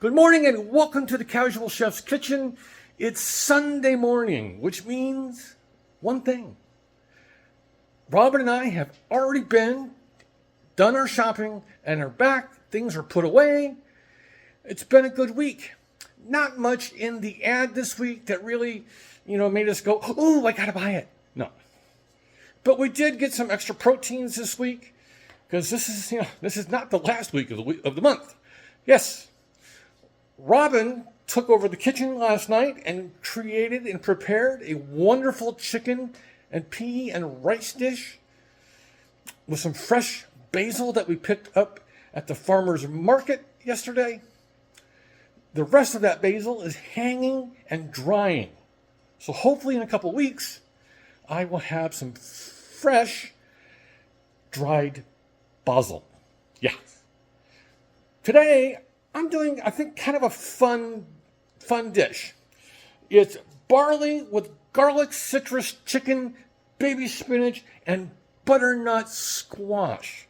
Good morning and welcome to the Casual Chef's Kitchen. It's Sunday morning, which means one thing. Robin and I have already done our shopping, and are back. Things are put away. It's been a good week. Not much in the ad this week that really, made us go, oh, I gotta buy it. No. But we did get some extra proteins this week, because this is not the last week of the month. Yes. Robin took over the kitchen last night and created and prepared a wonderful chicken and pea and rice dish with some fresh basil that we picked up at the farmer's market yesterday. The rest of that basil is hanging and drying. So hopefully in a couple weeks, I will have some fresh dried basil. Yeah. Today, I'm doing, I think, kind of a fun dish. It's barley with garlic, citrus, chicken, baby spinach, and butternut squash.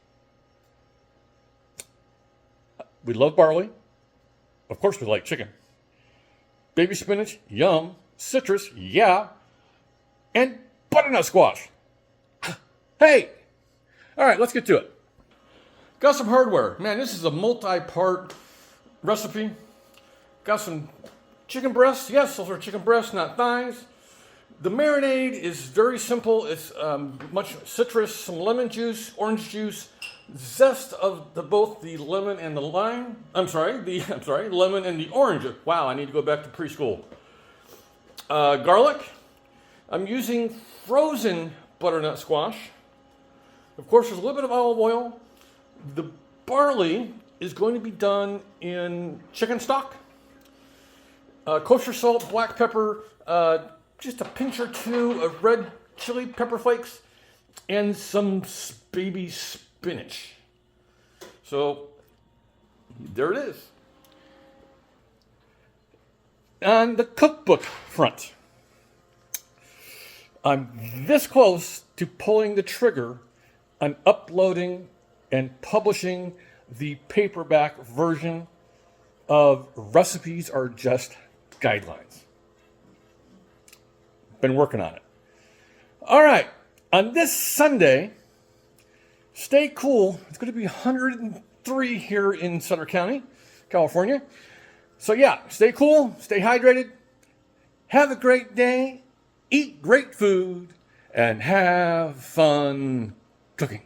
We love barley. Of course we like chicken. Baby spinach, yum. Citrus, yeah. And butternut squash. Hey! All right, let's get to it. Got some hardware. Man, this is a multi-part recipe. Got some chicken breasts. Yes, those are chicken breasts, not thighs. The marinade is very simple. It's much citrus, some lemon juice, orange juice, zest of both the lemon and the lime. Lemon and the orange. Wow, I need to go back to preschool. Garlic. I'm using frozen butternut squash. Of course, there's a little bit of olive oil. The barley is going to be done in chicken stock. Kosher salt, black pepper, just a pinch or two of red chili pepper flakes, and some baby spinach. So there it is. On the cookbook front, I'm this close to pulling the trigger on uploading and publishing the paperback version of Recipes Are Just Guidelines. Been working on it. All right, on this Sunday, stay cool. It's going to be 103 here in Sutter County, California. So yeah, stay cool, stay hydrated, have a great day, eat great food, and have fun cooking.